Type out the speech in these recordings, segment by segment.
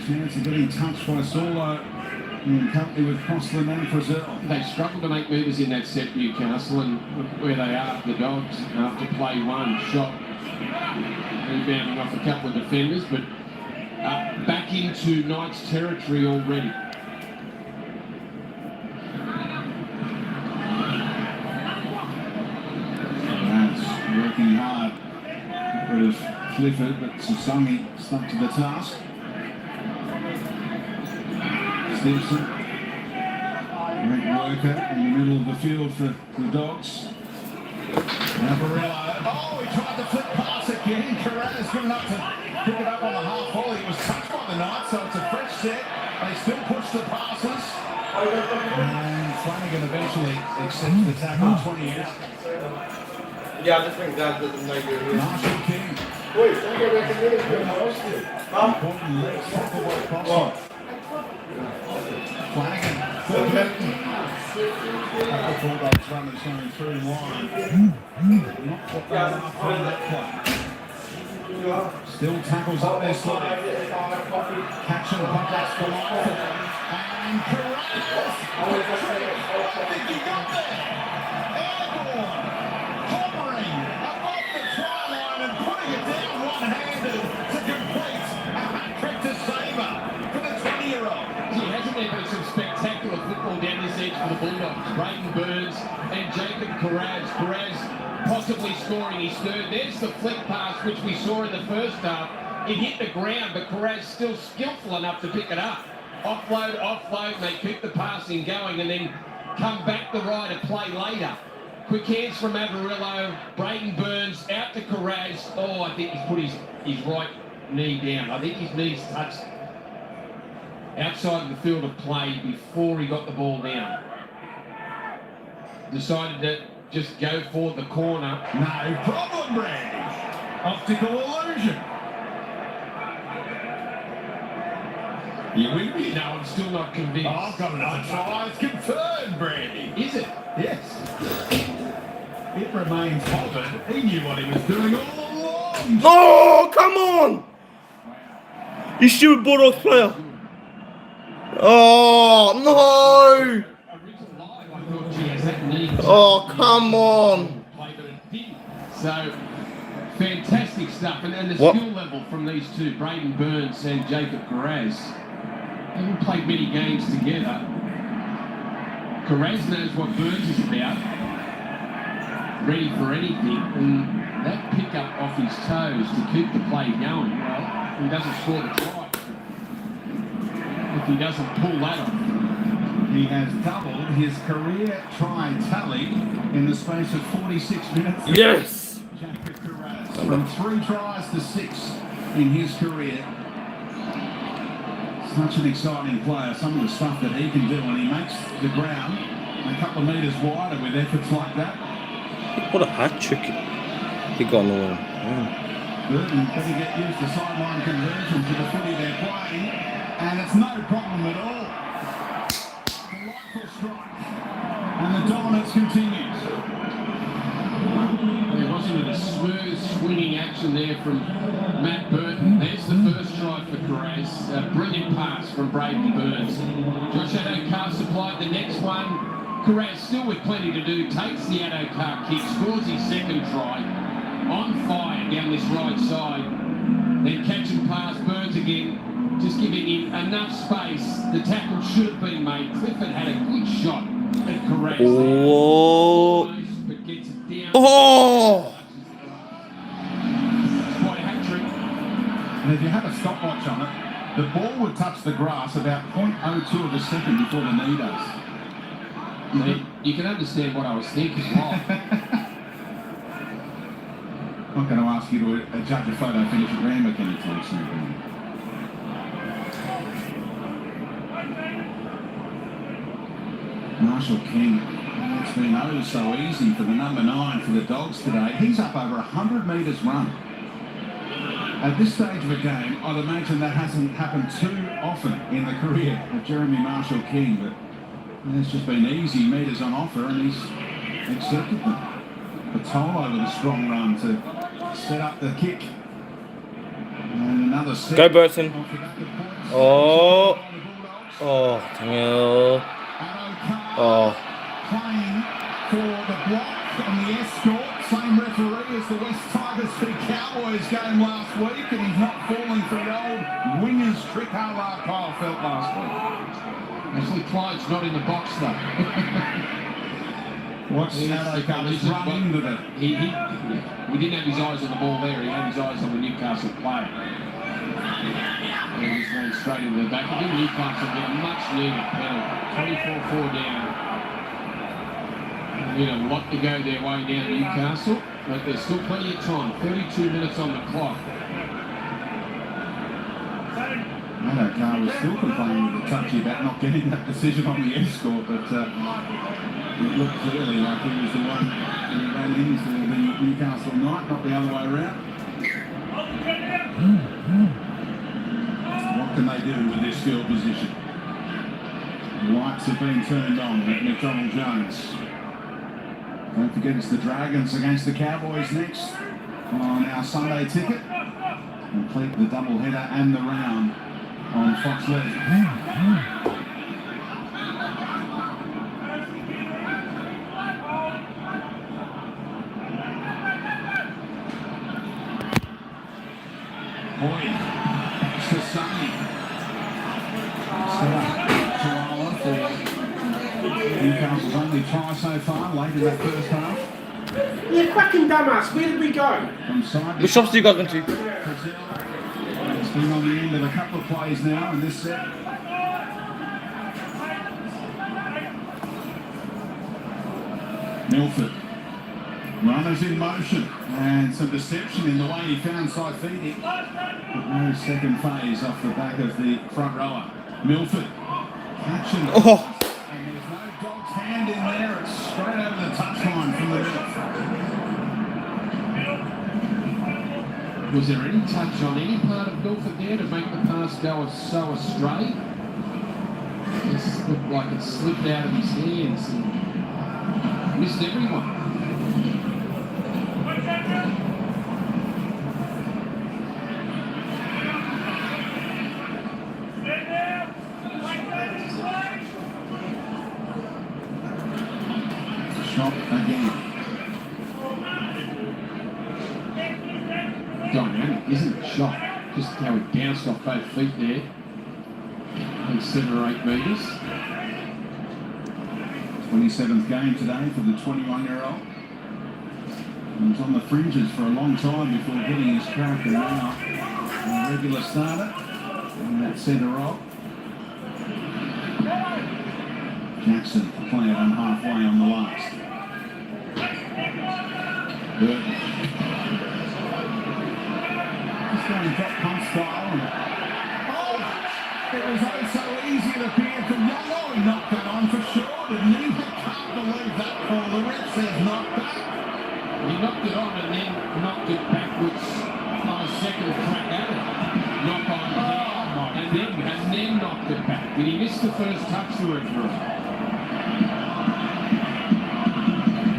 chance of getting touched by Saulo in company with Crossland and Frizzell. They struggled to make movers in that set, Newcastle, and look where they are, the Dogs, after play one. Shot rebounding off a couple of defenders, but back into Knights territory already. Working hard. Got rid of Clifford, but Susangi stuck to the task. Stimson, great worker in the middle of the field for the Dogs. Navarello. Oh, he tried to flip pass again. Carrera's good enough to pick it up on the half volley. He was touched by the Knights, so it's a fresh set. They still push the passes. And Flanagan eventually accepts the tackle 20 years. Yeah, I just think that doesn't make it. Marshall King. Wait, don't go back and get it. Important left off the way possible. Flanagan. The Bulldogs runners going through line. Not what they are from that play. Still tackles up their slide. Catch and pockets for life. And Carrera. I think he got there. Airborne. Hovering above the try line and putting it down one-handed to complete a hat-trick to Sabre for the 20-year-old. Gee, hasn't there been some spectacular football down this edge for the Bulldogs? Brayden Burns and Jacob Carraz. Carraz possibly scoring his third. There's the flick pass which we saw in the first half. It hit the ground, but Carraz still skillful enough to pick it up. Offload, and they keep the passing going and then come back the right and play later. Quick hands from Avarillo, Brayden Burns out to Carraz. Oh, I think he's put his right knee down. I think his knees touched outside of the field of play before he got the ball down. Decided to just go for the corner. No problem, Brandy. Optical illusion. You with me? No, I'm still not convinced. Oh, I've got another try. It's confirmed, Brandy. Is it? Yes. It remains Hobbit. He knew what he was doing all along. Oh, come on! You stupid Bulldogs player. Oh, no! Oh, come on. So, fantastic stuff. And the skill level from these two, Brayden Burns and Jacob Carraz. They haven't played many games together. Carraz knows what Burns is about. Ready for anything. And that pickup off his toes to keep the play going. Well, he doesn't score the try. If he doesn't pull that off. He has doubled his career try tally in the space of 46 minutes. Yes! Jacob Carraz, from 3 tries to 6 in his career. Such an exciting player. Some of the stuff that he can do when he makes the ground a couple of metres wider with efforts like that. What a hat trick he got on. Yeah. Burton better get used to sideline conversion for the footy they're playing, and it's no problem at all. Delightful strike, and the dominance continues. There wasn't a smooth swinging action there from Matt Burton. There's the first try for Carraz. A brilliant pass from Brayden Burns. Josh Addo-Carr supplied the next one. Carraz still with plenty to do, takes the Addo-Carr kick, scores his second try. On fire down this right side. Then catch and pass, Burns again, just giving him enough space. The tackle should have been made. Clifford had a good shot at Carraz. Oh! But gets it down. Oh! It's quite a hat-trick. And if you have a stopwatch on it, the ball would touch the grass about 0.02 of a second before the knee does. You can understand what I was thinking. I'm not going to ask you to judge a photo finish at Randwick anytime soon. Marshall King, it's been oh so easy for the number 9 for the Dogs today. He's up over 100 metres run. At this stage of a game, I'd imagine that hasn't happened too often in the career of Jeremy Marshall King, but there's just been easy metres on offer and he's accepted them. Patolo with a strong run to set up the kick. And another set. Go, Burton. Off the back of points. Oh. By the Bulldogs. Oh, hell. Oh. Playing for the block and the escort. Same referee as the West Tigers v Cowboys game last week, and he's not falling for the old winger's trick a la Kyle Felt last week. Actually, Clyde's not in the box though. Watch how they come just run into the... He didn't have his eyes on the ball there. He had his eyes on the Newcastle player. And he's going straight into the back. Again, Newcastle get a much needed penalty. 24-4 down. You know, a lot to go their way down Newcastle, but there's still plenty of time. 32 minutes on the clock. Carr was still complaining with the touchy about not getting that decision on the escort, but it looked clearly like he was the one who ran into the Newcastle night, not the other way around. What can they do with this field position? The lights have been turned on at McDonald Jones. Don't forget it's the Dragons against the Cowboys next on our Sunday ticket. Complete the doubleheader and the round on Fox League. Boyd, Sasani. Koala for Newcastle's only try so far, late in that first half. You fucking dumbass, where did we go? From side Which shops do you guys went to? It's been on the end of a couple of plays now in this set. Milford. Runners in motion and some deception in the way he found Saifidi. But no second phase off the back of the front rower. Milford. Catching. Oh. And there's no dog's hand in there. It's straight over the touchline from the left. Was there any touch on any part of Milford there to make the pass go so astray? It just looked like it slipped out of his hands and missed everyone. Shot again. Dynamic, isn't it? Shot. Just how he bounced off both feet there. Like 7 or 8 metres. 27th game today for the 21-year-old. He was on the fringes for a long time before getting his crack, and now a regular starter in that centre role. Jackson playing on halfway on the last. Burton. Just going drop punt style. It was oh so easy to appear from Young. Oh, he knocked that on for sure, didn't he? I can't believe that call. The ref says knocked back. He knocked it on and then knocked it backwards on a second crack at it. Knock on and then knocked it back. Did he miss the first touch, the referee?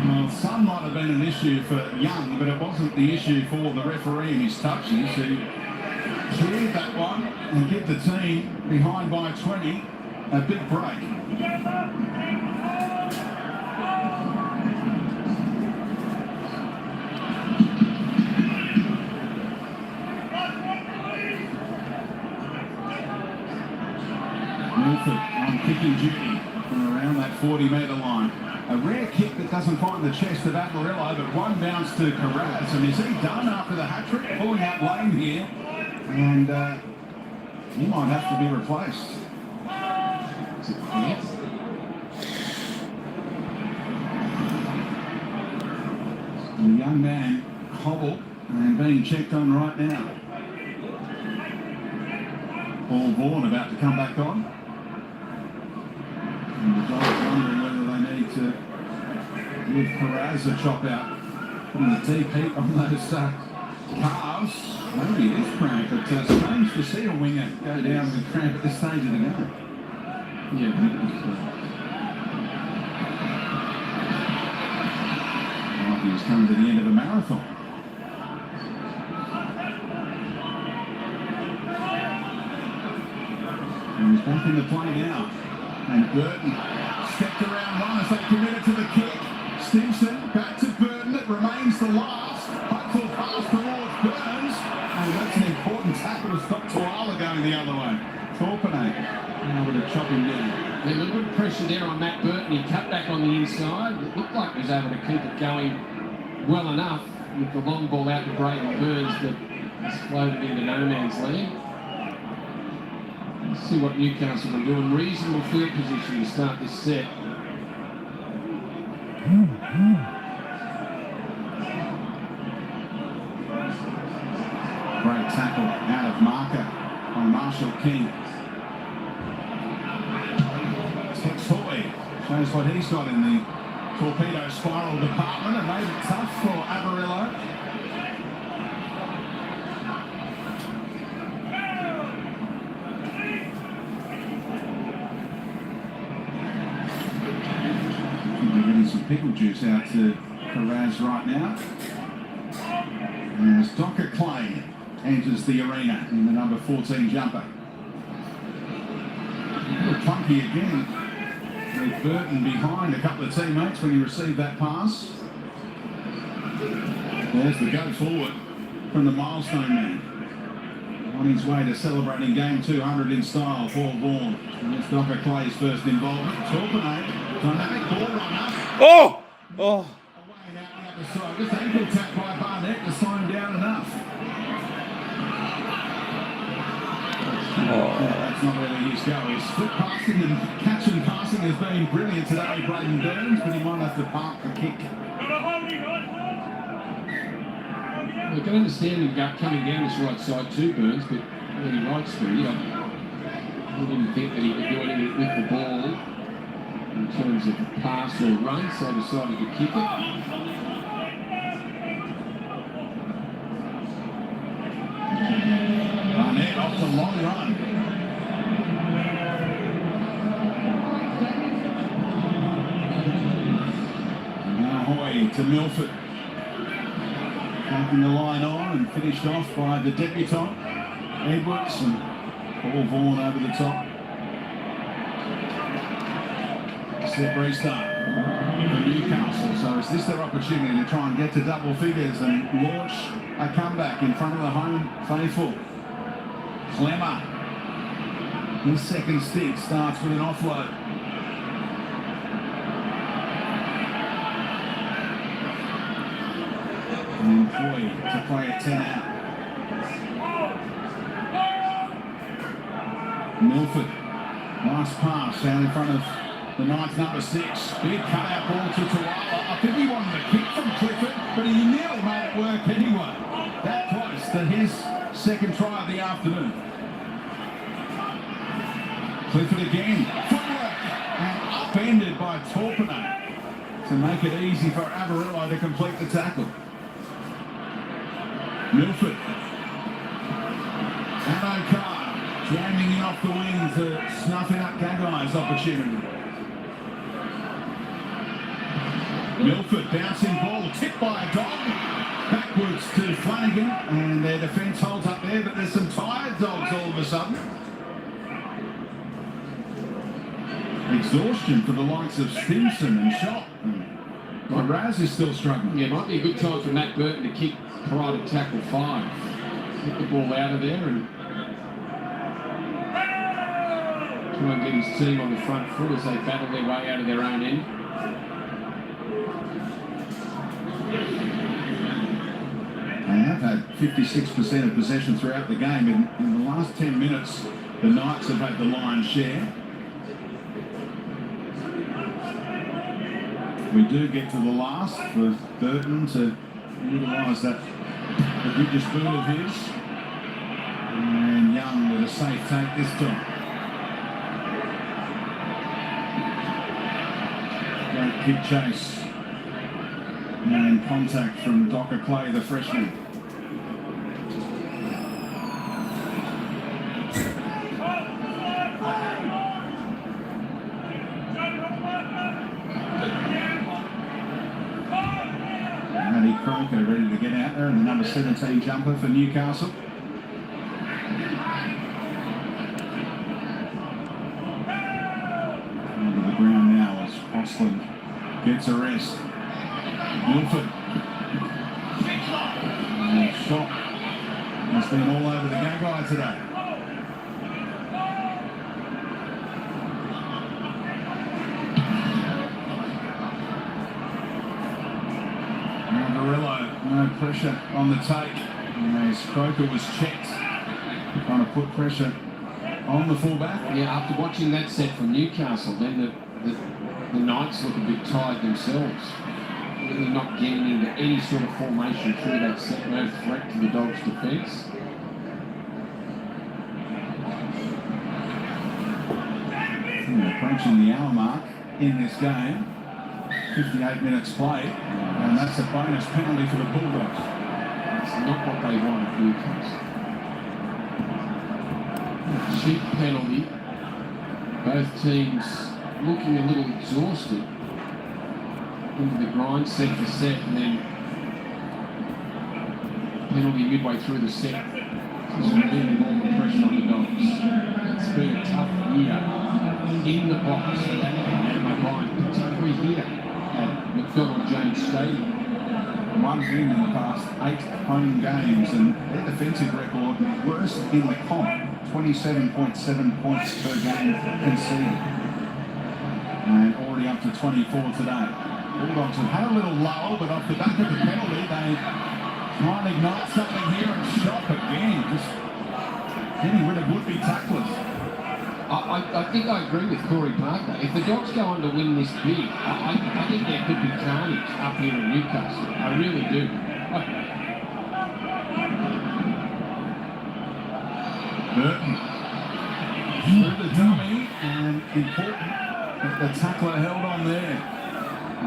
Well, some might have been an issue for Young, but it wasn't the issue for the referee and his touches, who cleared that one and give the team behind by 20 a big break. Milford on kicking duty from around that 40-metre line. A rare kick that doesn't find the chest of Amarillo, but one bounce to Carraz. And is he done after the hat-trick? Pulling out lane here. And he might have to be replaced. Yes. The young man hobbled and being checked on right now. Paul Vaughan about to come back on. And the Dogs wondering whether they need to give Carraz a chop out. Putting the deep heat on those calves. Maybe it is cramp, but strange to see a winger go down with cramp at this stage of the game. Yeah. Like he was coming to the end of a marathon. And he's back in the play now. And Burton stepped around one as they committed to the kick. Stimson back to Burton. It remains the last. Hopeful pass towards Burns. And that's an important tackle to stop Tuala going the other way. Torpenay able to chop him down. There's a little bit of pressure there on Matt Burton. He cut back on the inside. It looked like he was able to keep it going well enough with the long ball out to Brayden Burns that has floated into no man's land. Let's see what Newcastle can do in reasonable field position to start this set. Great tackle out of marker on Marshall King. Tex Hoy shows what he's got in the torpedo spiral department and made it tough for Avarillo. They're getting some pickle juice out to Carraz right now. As Docker Clay enters the arena in the number 14 jumper. A little clunky again with Burton behind a couple of teammates when he received that pass. There's the go forward from the milestone man. On his way to celebrating game 200 in style, Paul Vaughan. And it's Docker Clay's first involvement. Torpenay, dynamic ball runner. Oh! Oh! Away and out the other side. Just ankle tap by Barnett to slow him down enough. That's not really his go. His foot passing and catch and passing has been brilliant today, Brayden Burns, but he might have to park the kick. I can understand him coming down this right side too, Burns, but when he right speed, I didn't think that he could do anything with the ball in terms of pass or run, so I decided to kick it. Barnett off the long run. Now Hoy to Milford. Taking the line on and finished off by the debutant, Edwards, and Paul Vaughan over the top. Set restart for Newcastle. So is this their opportunity to try and get to double figures and launch a comeback in front of the home faithful? Clemmer, his second stint starts with an offload. And Hoy to play a 10 out. Milford, nice pass out in front of the Knights number 6. Big cutout ball to Tuala. I think he wanted a kick from Clifford, but he nearly made it work anyway. That close to his second try of the afternoon. Clifford again, footwork, and upended by Torpenay to make it easy for Avarillo to complete the tackle. Milford and O'Carr jamming in off the wing to snuffing up Gagai's opportunity. Milford bouncing ball, tipped by a dog, backwards to Flanagan, and their defence holds up there, but there's some tired dogs all of a sudden. Exhaustion for the likes of Stimson and Shot. And Raz is still struggling. Yeah, might be a good time for Matt Burton to kick prior to tackle 5. Get the ball out of there and try and get his team on the front foot as they battle their way out of their own end. They have had 56% of possession throughout the game. In the last 10 minutes, the Knights have had the lion's share. We do get to the last for Burton to utilise that prodigious boot of his. And Young with a safe take this time. Great kick chase. And contact from Docker Clay, the freshman. Croker ready to get out there, and the number 17 jumper for Newcastle. gets a rest. Milford. Shot has been all over the Gagai today. Amarillo, no pressure on the take. As Croker was checked, trying to put pressure on the fullback. Yeah, after watching that set from Newcastle, then the Knights look a bit tired themselves. Really not getting into any sort of formation through that set. No threat to the Dogs' defence. Approaching the hour mark in this game. 58 minutes played, and that's a bonus penalty for the Bulldogs. It's not what they want at Newcastle. Cheap penalty. Both teams looking a little exhausted into the grind, set for set, and then penalty midway through the set. Just removing all the pressure on the Dogs. It's been a tough year in the box for that and O'Brien, particularly here at McDonald Jones Stadium. One win in the past 8 home games, and their defensive record worst in the comp. 27.7 points per game conceded. And already up to 24 today. Bulldogs have had a little lull, but off the back of the penalty, they try and ignite something here and shot again. Just getting rid of would-be tacklers. I think I agree with Corey Parker. If the Dogs go on to win this big, I think there could be carnage up here in Newcastle. I really do. Burton through the dummy, and important that the tackler held on there.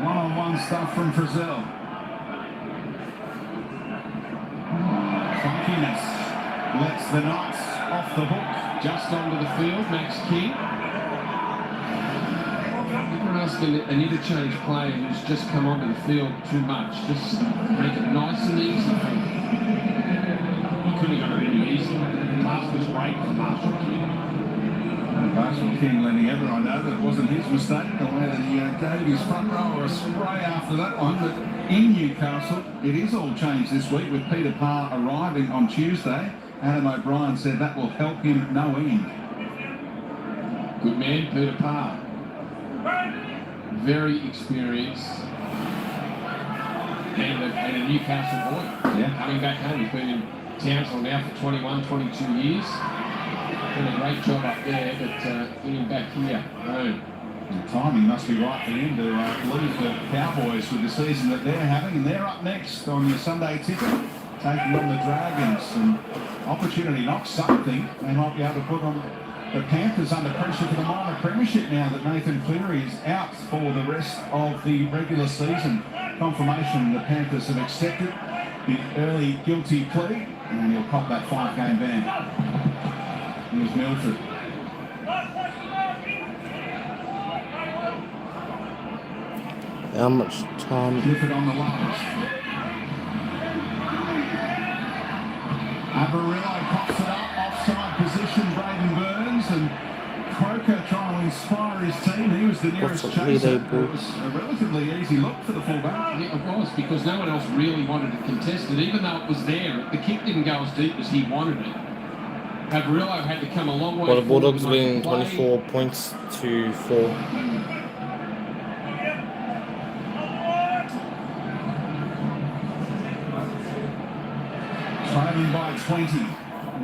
One-on-one stuff from Frizzell. Funkiness lets the Knights off the hook. Just onto the field, Max King. You're asking an interchange player who's just come onto the field too much. Just make it nice and easy for him. He couldn't have got it any easier. The pass was great for Marshall King. Marshall King letting everyone know that it wasn't his mistake, the way that he gave his front rower a spray after that one. But in Newcastle, it is all changed this week with Peter Parr arriving on Tuesday. Adam O'Brien said that will help him no end. Good man, Peter Parr. Very experienced. And a Newcastle boy. Yeah. Coming back home. He's been in Townsville now for 21, 22 years. Done a great job up there, but getting back here home. The timing must be right for him to leave the Cowboys with the season that they're having. And they're up next on your Sunday ticket, taking on the Dragons. And opportunity, not something they might be able to put on the Panthers under pressure for the minor premiership now that Nathan Cleary is out for the rest of the regular season. Confirmation the Panthers have accepted the early guilty plea, and he'll cop that 5-game ban. Here's Milford. How much time? Clifford on the last. Amarillo pops it up, offside position, Braden Burns, and Croker trying to inspire his team. He was the nearest What's up, chaser. Lido, It was a relatively easy look for the fullback. Yeah, of course, because no one else really wanted to contest it, even though it was there. The kick didn't go as deep as he wanted it. Amarillo had to come a long way. Well, the Bulldogs forward to winning make the play. 24 points to 4. Trailing by 20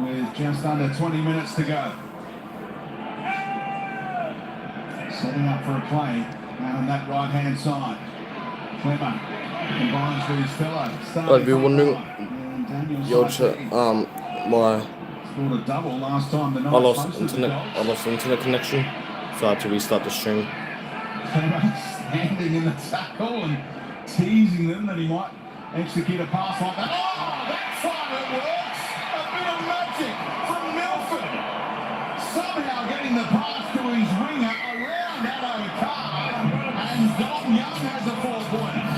with just under 20 minutes to go. Setting up for a play out on that right-hand side. Clemmer combines with his fellow. I'd be wondering, Yo, my scored a double last time the I Knights lost hosted internet. the I Dogs. lost internet connection, so I had to restart the stream. Clemmer standing in the tackle and teasing them that he might execute a pass like that. Oh, that time it works! A bit of magic from Milford. Somehow getting the pass to his winger around Addo Carr, and Dom Young has a 4-pointer.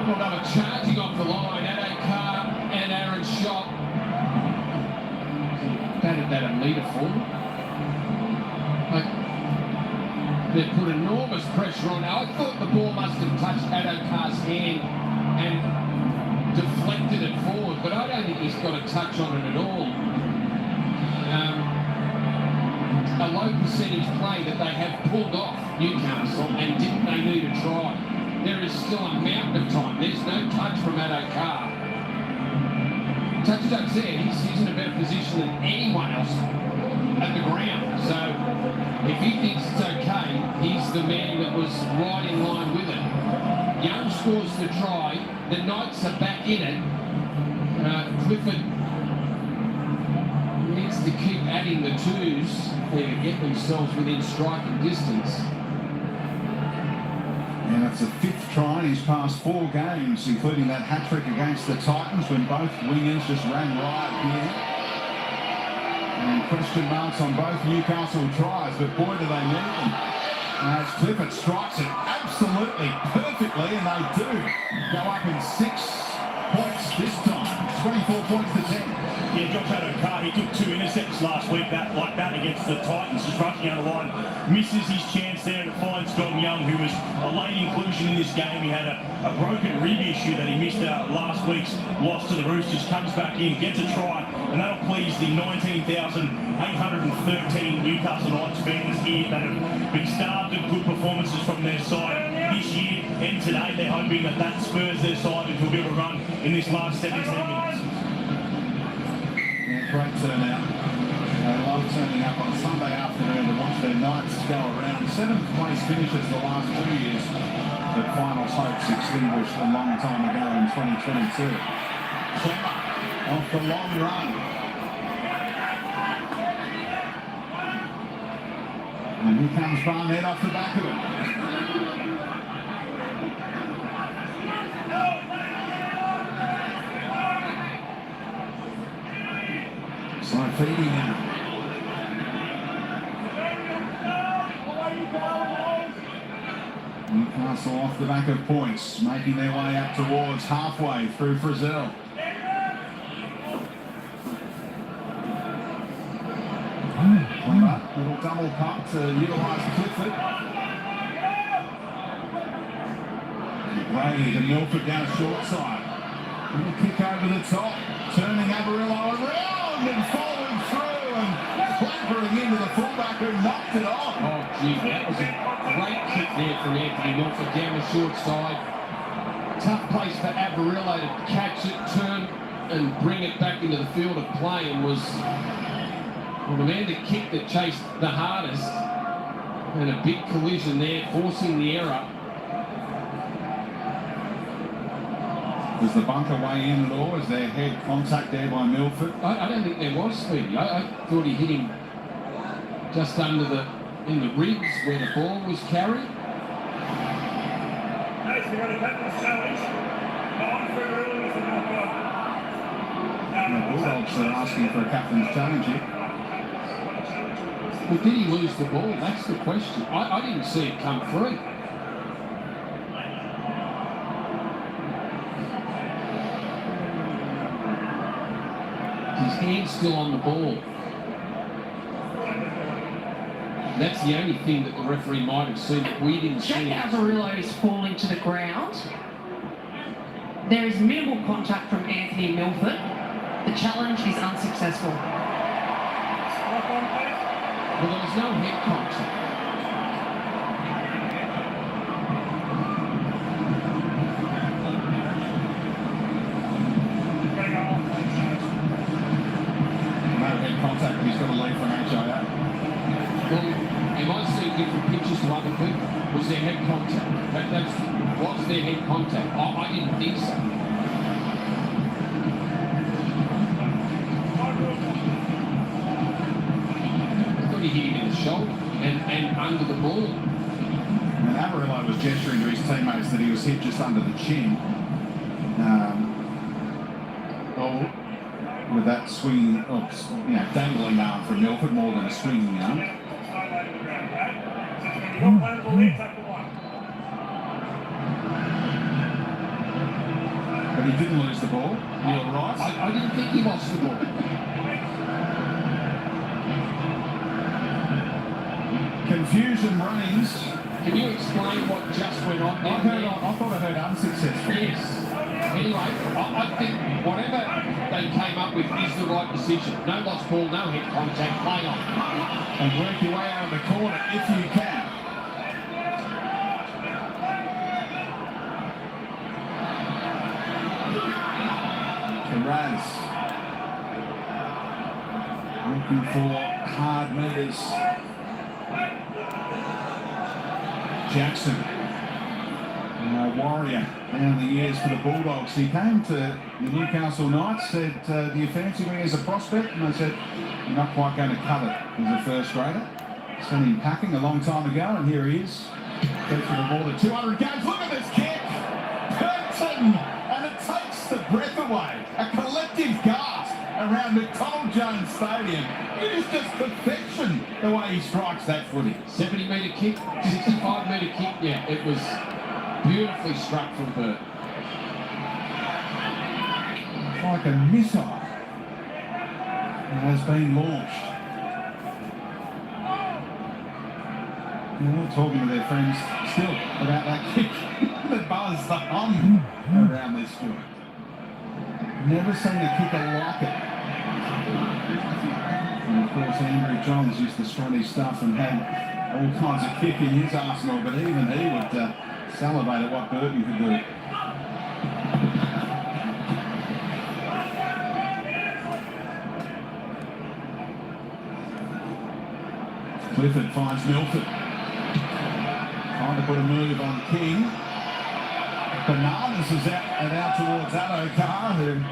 Well, they were charging off the line. Addo Carr and Aaron Schott batted that a metre forward. Like, They put enormous pressure on. Now, I thought the ball must have touched Adokar's hand and deflected it forward, but I don't think he's got a touch on it at all. A low percentage play that they have pulled off Newcastle, and didn't they need a try? There is still a mountain of time. There's no touch from Adokar. Touchdown's there. He's in a better position than anyone else at the ground. So if he thinks it's okay, he's the man that was right in line with it. Young scores the try. The Knights are back in it. Clifford needs to keep adding the twos to get themselves within striking distance. And it's a 5th try in his past 4 games, including that hat-trick against the Titans when both wingers just ran riot here. And question marks on both Newcastle tries, but boy do they need them. As Clifford strikes it absolutely perfectly, and they do go up in 6 points this time. 24 points to 10. Yeah, Josh Adokar, he took 2 intercepts last week, like that against the Titans, just rushing out the line. Misses his chance there to find Scott Young, who was a late inclusion in this game. He had a broken rib issue that he missed out last week's loss to the Roosters. Comes back in, gets a try, and that'll please the 19,813 Newcastle Knights fans here that have been starved of good performances from their side this year and today. They're hoping that spurs their side into a bit of a run in this last 17 minutes. Yeah, great turnout. They love turning up on Sunday afternoon to watch their Knights go around. 7th place finishes the last 2 years, but final hopes extinguished a long time ago in 2022. Clemmer off the long run. And here comes Barnett off the back of it. So feeding now. Newcastle off the back of points, making their way up towards halfway through Frizzell. Clemmer, little double pup to utilise Clifford. Brady to Milford down short side. Little kick over the top, turning Avarillo around and following through and clambering into the fullback who knocked it off. Oh, gee, that was a great kick there from Anthony Milford down the short side. Tough place for Avarillo to catch it, turn and bring it back into the field of play, and was the man to kick that chased the hardest, and a big collision there, forcing the error. Was the bunker way in at all? Was there head contact there by Milford? I don't think there was, Speedy. I thought he hit him just under in the ribs where the ball was carried. And the Bulldogs are asking for a captain's challenge here. Well, did he lose the ball? That's the question. I didn't see it come free. His hand's still on the ball. That's the only thing that the referee might have seen that we didn't see. Jack Avarillo is falling to the ground. There is minimal contact from Anthony Milford. The challenge is unsuccessful. Well, there was no head contact. Contact, but he's got to leave from HIA. Well, you might see different pictures to other people. Was there head contact? Was there head contact? I didn't think so. I thought he hit him in the shoulder and under the ball. And Avarillo was gesturing to his teammates that he was hit just under the chin. With that swing, dangling arm from Milford, more than a swinging arm. But he didn't lose the ball. Neil Rice. I didn't think he lost the ball. Can Confusion reigns. Can you explain what just went on there? I thought I heard unsuccessful. Yes. Anyway, I think whatever they came up with is the right decision. No lost ball, no head contact, play on. And work your way out of the corner if you can. Carraz. Looking for hard meters. Jackson. Warrior down the years for the Bulldogs. He came to the Newcastle Knights, said, do you fancy me as a prospect? And I said, you're not quite going to cut it as a first grader. Sent him packing a long time ago, and here he is. Goes for the ball to 200 games. Look at this kick! Curtain! And it takes the breath away. A collective gasp around McDonald Jones Stadium. It is just perfection the way he strikes that footy. 70-metre kick, 65-metre kick. Yeah, it was beautifully struck from Burt. Like a missile. It has been launched. They're all talking to their friends still about that kick. The buzz, the hum around this joint. Never seen a kicker like it. And of course, Andrew Johns used to strut his stuff and had all kinds of kick in his arsenal, but even he would salivate at what Burton could do. Clifford finds Milford. Trying to put a move on King. Bananas is out towards Adokar, who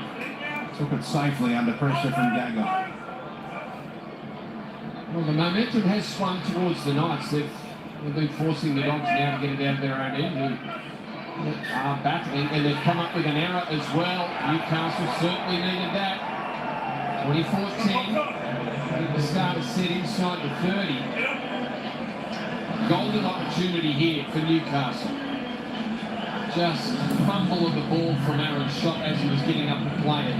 took it safely under pressure from Gagai. Well, the momentum has swung towards the Knights. They've been forcing the Dogs now to get it out of their own end, who are battling, and they've come up with an error as well. Newcastle certainly needed that. 24-10. The starter set inside the 30. Golden opportunity here for Newcastle. Just fumble of the ball from Aaron's shot as he was getting up to play it.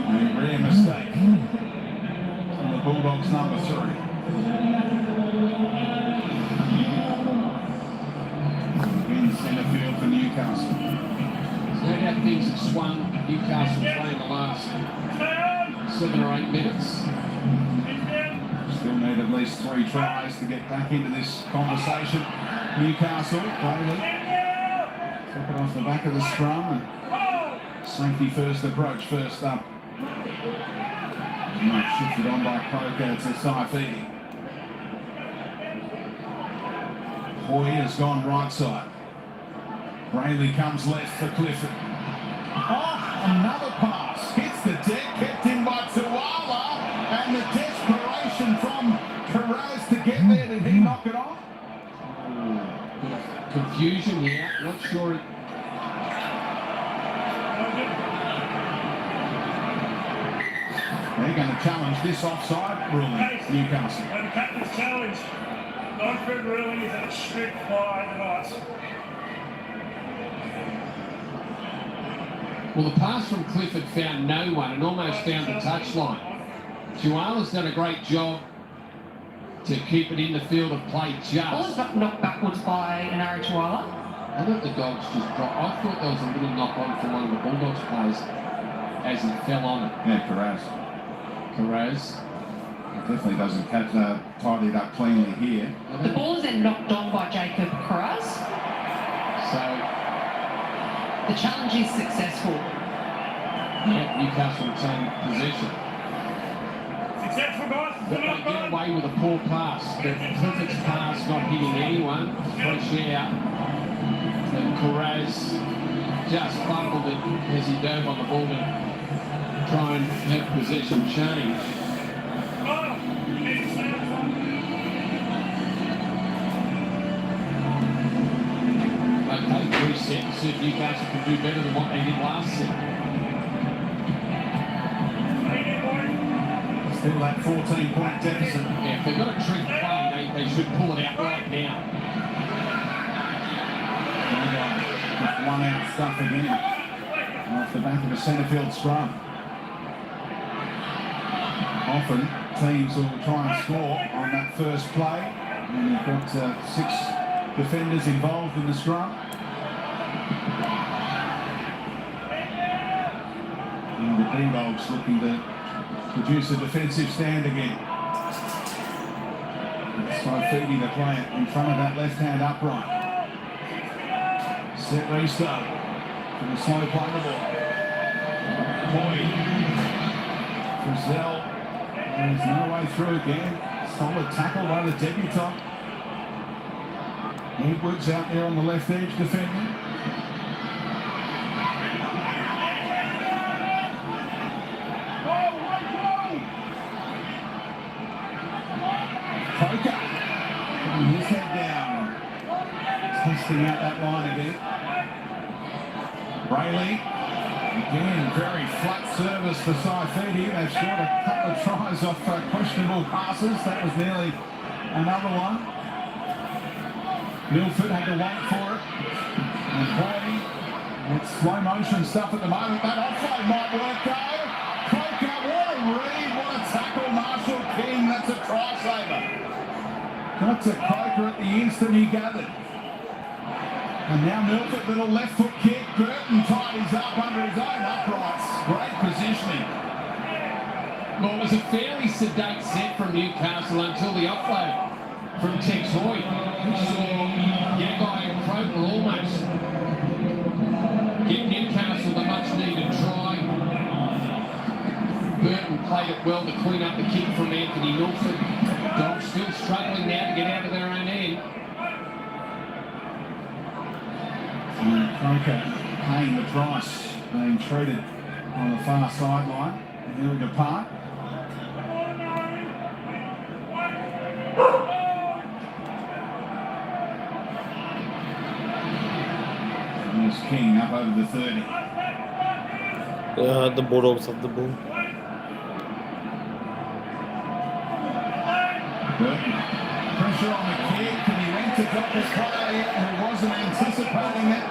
A rare mistake from the Bulldogs number 3. In centre field for Newcastle. So no doubt things have swung Newcastle playing the last 7 or 8 minutes. Still need at least 3 tries to get back into this conversation. Newcastle, Bailey, took it off the back of the scrum and safety first approach, first up. Shifted on by Croker to Saifidi. Hoy has gone right side. Brayley comes left for Clifford. Oh, another pass. Hits the deck, kept in by Tuala, and the desperation from Carraz to get there. Did he knock it off? Confusion here, not sure. They're going to challenge this offside ruling, Newcastle. When captain's challenge, non-fed ruling is a strict fly tonight. Well, the pass from Clifford found no one and almost found the touchline. Tuala's done a great job to keep it in the field of play Ball was just. knocked backwards by Anara Tuala. I thought the Dogs just dropped. I thought there was a little knock on from one of the Bulldogs players as he fell on it. Yeah, Carraz. Carraz. Definitely doesn't tidy it up cleanly here. The ball is then knocked on by Jacob Carraz. So, The challenge is successful. yeah, Newcastle retain possession. Successful, guys. But they get away with a poor pass. The Clifford's pass not hitting anyone. Fresh air. And Carraz just fumbled it as he dove on the ball to try and have possession change. Okay, 3 sets. See if Newcastle can do better than what they did last set. Still that 14-point deficit. Yeah, if they've got a trick play, they should pull it out right now. Just one out stuff again. Off the back of a centre field scrum. often teams will try and score on that first play, and you've got 6 defenders involved in the scrum. And the Bulldogs looking to produce a defensive stand again. So feeding the player in front of that left-hand upright. Set restart for the slow play the ball. Boyd. Frizzell. There's no way through again. Solid tackle by the debutant. Edwards out there on the left edge defending. Coker. Putting his head down. Testing out that line again. Brayley. Again, very flat service for Saifidi. They've scored a couple of tries off questionable passes. That was nearly another one. Milford had to wait for it. And boy, it's slow motion stuff at the moment. That offload might work though. Coker, what a read, what a tackle, Marshall King. That's a try saver. Got to Coker at the instant he gathered. And now Milford, little left foot kick. Burton tidies up under his own uprights. Great positioning. Well, it was a fairly sedate set from Newcastle until the offload from Tex Hoy. We saw Yagai and Croton almost get Newcastle the much needed try. Burton played it well to clean up the kick from Anthony Milford. Dogs still struggling now to get out of their own end. Croker paying the price, being treated on the far sideline. And he'll depart. There's King up over the 30. The Bulldogs of the ball. Burton. Pressure on the kick, and he went to drop his player who wasn't anticipating it.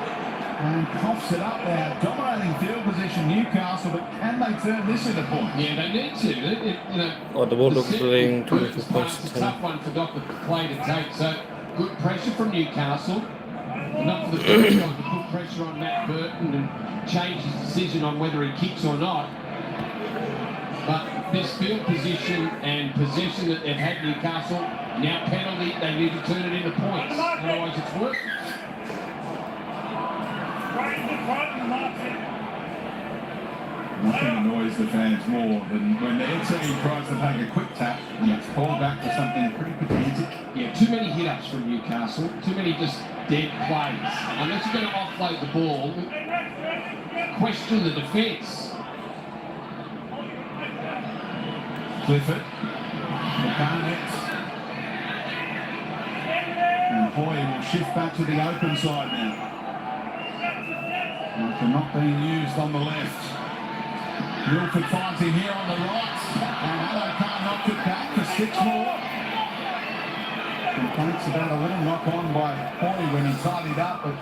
And coughs it up there. Dominating field position, Newcastle, but can they turn this into points? Yeah, they need to. The Bulldogs playing 24 Burton's points pass, to a 10. tough one for Docker Clay to take. So good pressure from Newcastle. Enough for the first time to put pressure on Matt Burton and change his decision on whether he kicks or not. But this field position and possession that they've had Newcastle, now penalty, they need to turn it into points. Otherwise it's work. Right in the front and mark it. Nothing annoys the fans more than when their team tries to take a quick tap and it's called back for something pretty pedantic. Yeah, too many hit-ups from Newcastle, too many just dead plays. Unless you're going to offload the ball, question the defence. Clifford, Barnett, and Hoy will shift back to the open side now. After not being used on the left. Milford finds him here on the right, and Adokar knocked it back for 6 more. Complaints about a little knock on by Hoy when he tidied up, but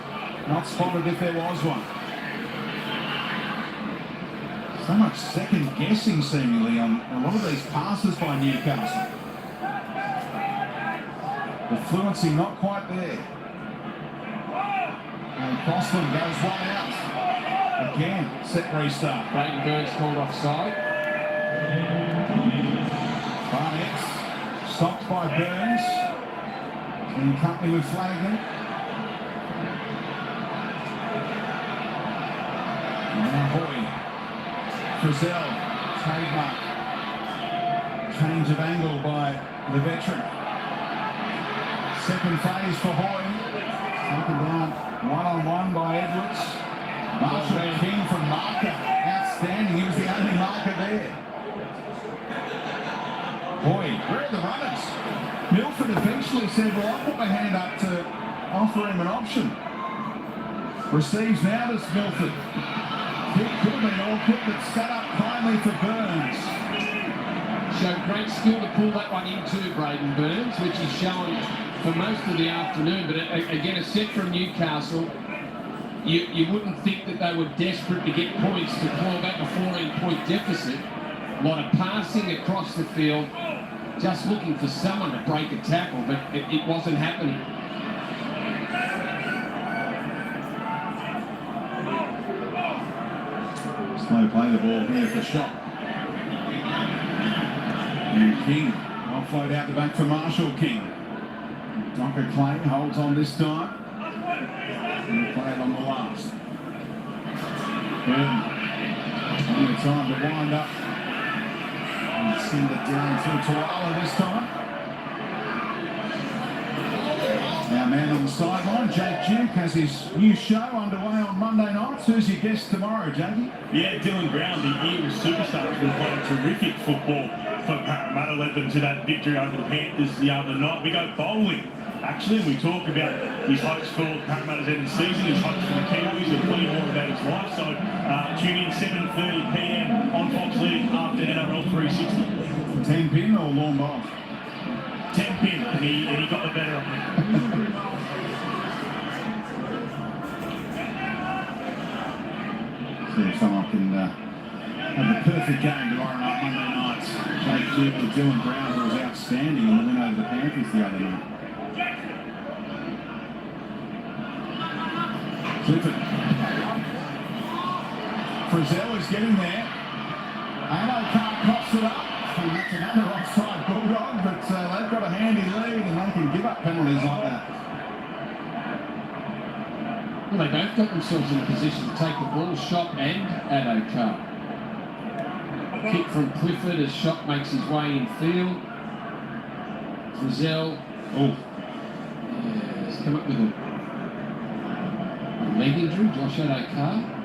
not spotted if there was one. So much second guessing seemingly on a lot of these passes by Newcastle. The fluency not quite there. And Crossland goes one out. Again, set restart. Brayden Burns called offside. Barnett stopped by Burns. In company with Flanagan. Now Hoy. Frizzell, trademark. Change of angle by the veteran. Second phase for Hoy. Taken down one-on-one by Edwards. Marshall King from marker. Outstanding. He was the only marker there. Hoy, where are the runners? Milford eventually said, well, I'll put my hand up to offer him an option. Receives now this Milford. It could have been awkward, but set up kindly for Burns. Showed great skill to pull that one into Brayden Burns, which he's shown for most of the afternoon. But again, a set from Newcastle. You wouldn't think that they were desperate to get points to claw back a 14-point deficit. A lot of passing across the field, just looking for someone to break a tackle, but it wasn't happening. Slow play the ball here for Shot. And King, offload out the back for Marshall King. Docker Clay holds on this time. And play it on the last. Plenty of time to wind up. And send it down to Tuala this time. Our man on the sideline, Jake Duke, has his new show underway on Monday nights. Who's your guest tomorrow, Jakey? Yeah, Dylan Brown, the Eagles superstar, has been playing terrific football for Parramatta. Led them to that victory over the Panthers the other night. We go bowling, actually, and we talk about his hopes for Parramatta's end of the season, his hopes for the Kiwis, and plenty more about his life. So tune in 7:30 p.m. on Fox League after NRL 360. 10 pin or long bowl? 10 pin, and he got the better of it. See if someone can have the perfect game tomorrow night, Monday night. Jake Duke with Dylan Brown, who was outstanding in the win over the Panthers the other night. Clifford. Frizzell is getting there. Amo can't cost it up. And that's another offside Bulldog, but they've got a handy lead and they can give up penalties like that. Well, they both got themselves in a position to take the ball. Shot and Addo. Kick from Clifford as Shot makes his way in field. Frizzell. He's come up with a leg injury, Josh Addo.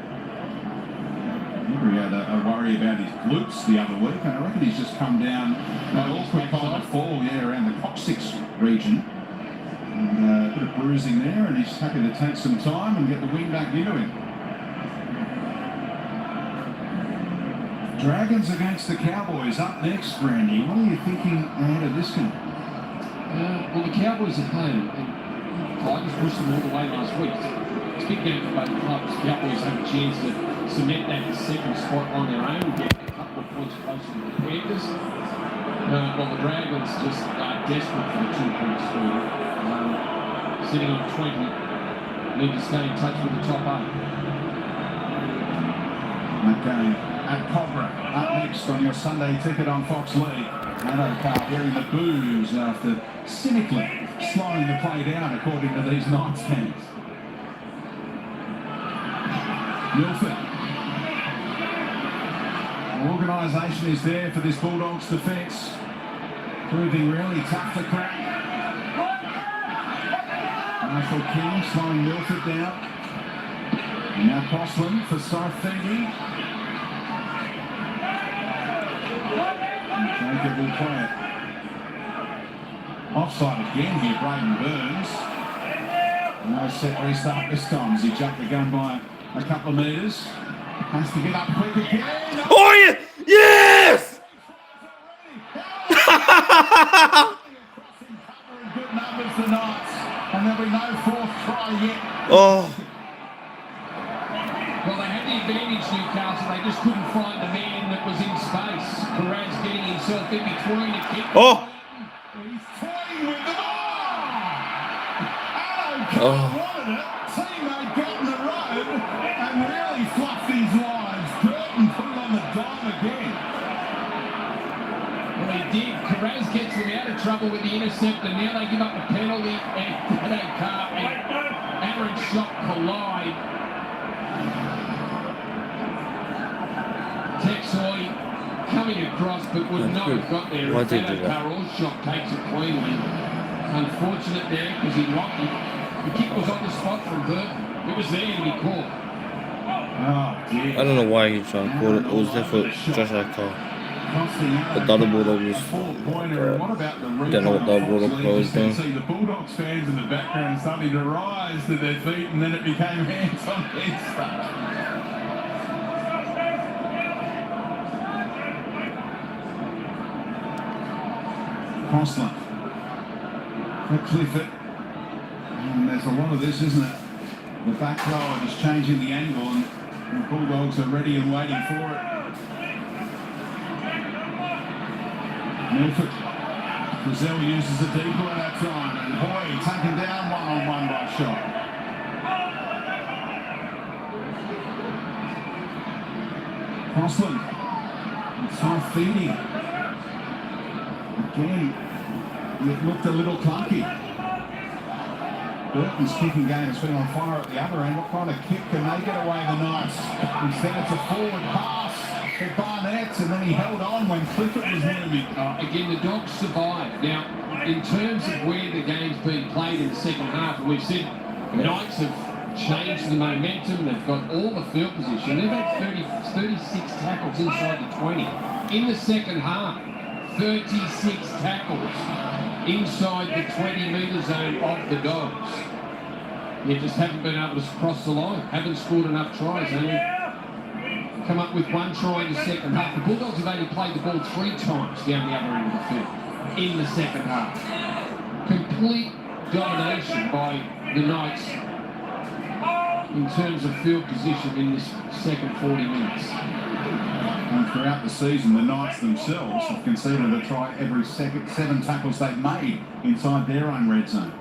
He had a worry about his glutes the other week, and I reckon he's just come down an awkward kind of fall, around the coccyx region. And a bit of bruising there, and he's happy to take some time and get the wing back into him. Dragons against the Cowboys up next, Randy. What are you thinking ahead of this game? Well, the Cowboys are playing, and Tigers pushed them all the way last week. It's a big game for both clubs. The Cowboys have a chance to cement that second spot on their own and get a couple of points closer to the Panthers. While the Dragons just are desperate for the 2-point score. Sitting on 20, need to stay in touch with the top 8. That game at Cobra up next on your Sunday ticket on Fox League. Addo hearing the boos after cynically slowing the play down according to these Knights fans. Milford. Organisation is there for this Bulldogs defence. Proving really tough to crack. Marshall King slowing Milford down. And now Crossland for Saifidi. And Jacob will play it. Offside again here, Braden Burns. No set restart this time as he jumped the gun by a couple of metres. Has to get up quick again. Oh yeah! Yes! Good numbers the Knights, and there'll be no fourth try yet. Oh. Well, they had the advantage, Newcastle. They just couldn't find the man that was in space. Perez getting himself in between a kick. Oh. He's toying with the ball. Oh. Wanted it. Teammate got in the road and really fluffed his lines. Burton put it on the dime again. Well, he did. Perez gets them out of trouble with the intercept, and now they give up the penalty. And Addo and Aaron Shot collide. Texoy coming across, but would not have got there. Why did he do that? Carroll Shot takes it cleanly. Unfortunate there because he rocked it. The kick was on the spot from Burton. It was there to be caught. Oh, dear. I don't know why he tried to call it. It was there for Josh Addo. But the other Bulldog was... don't know what the other Bulldog player was doing. See the Bulldogs fans in the background starting to rise to their feet, and then it became hands on head stuff. Crossland. For Clifford. And there's a lot of this, isn't it? The back row is changing the angle, and the Bulldogs are ready and waiting for it. Milford. Brazil uses a deeper at that time, and Hoy taken down one-on-one by Shot. Crossland. It's not feeding. Again, it looked a little clunky. Burton's kicking game has been on fire at the other end. What kind of kick can they get away the Knights? Instead it's a forward pass for Barnett, and then he held on when Clifford was moving. Again, the Dogs survived. Now, in terms of where the game's been played in the second half, we've said the Knights have changed the momentum. They've got all the field position. They've had 36 tackles inside the 20. In the second half, 36 tackles inside the 20-metre zone of the Dogs. You just haven't been able to cross the line. Haven't scored enough tries. Only come up with one try in the second half. The Bulldogs have only played the ball 3 times down the other end of the field in the second half. Complete domination by the Knights in terms of field position in this second 40 minutes. And throughout the season, the Knights themselves have conceded a try every 7 tackles they've made inside their own red zone.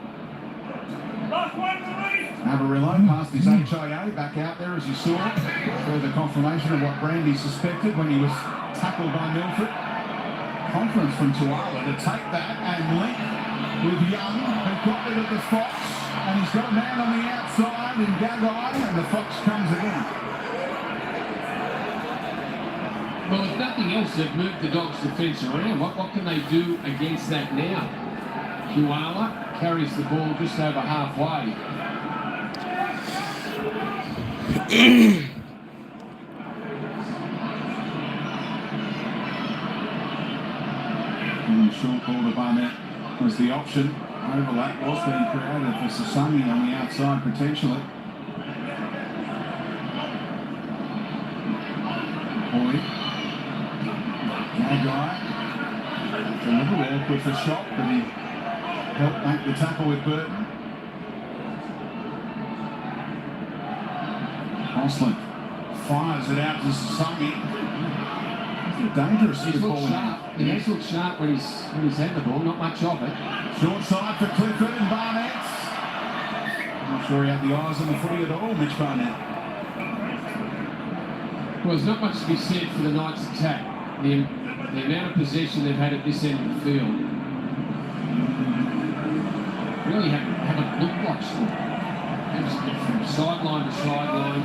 Avarillo passed his HIA back out there as you saw it. Further confirmation of what Brandy suspected when he was tackled by Milford. Confidence from Tuala to take that and link with Young, who got rid of the Fox. And he's got a man on the outside in Gagai, and the Fox comes again. Well, if nothing else, they've moved the Dogs' defence around. What can they do against that now? Tuala carries the ball just over halfway. And short ball to Barnett was the option. Overlap was being created for Sasami on the outside potentially. Boyd. Gagai. A little awkward for Shot, but he helped make the tackle with Burton. Crossland fires it out to Sasami. It's a dangerous He's ball. looked sharp. He has looked sharp when he's had the ball, not much of it. Short side for Clifford and Barnett. I'm not sure he had the eyes on the footy at all, Mitch Barnett. Well, there's not much to be said for the Knights' attack. The amount of possession they've had at this end of the field really haven't looked like scoring. From sideline to sideline.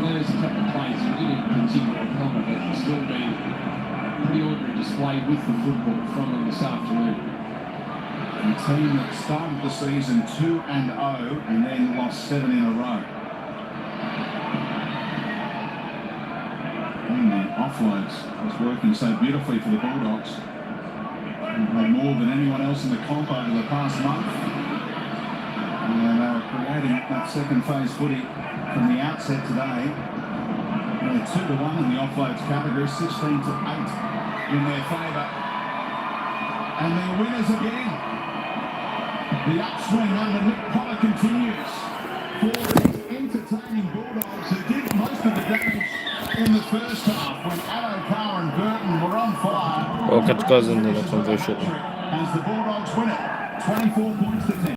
There's a couple of plays that didn't continue on cover, but it's still been a pretty ordinary display with the football from them this afternoon. A team that started the season 2-0 and then lost 7 in a row. And the offloads was working so beautifully for the Bulldogs. They've had more than anyone else in the comp over the past month. And they were creating that second phase footy from the outset today. They're 2-1 in the offloads category, 16-8 in their favour. And they're winners again. The upswing under Nick Potter continues for these entertaining Bulldogs who did most of the damage in the first half when Addo, Carr and Burton were on fire. Rocket cousin, the conversion. As the Bulldogs win it, 24 points to 10.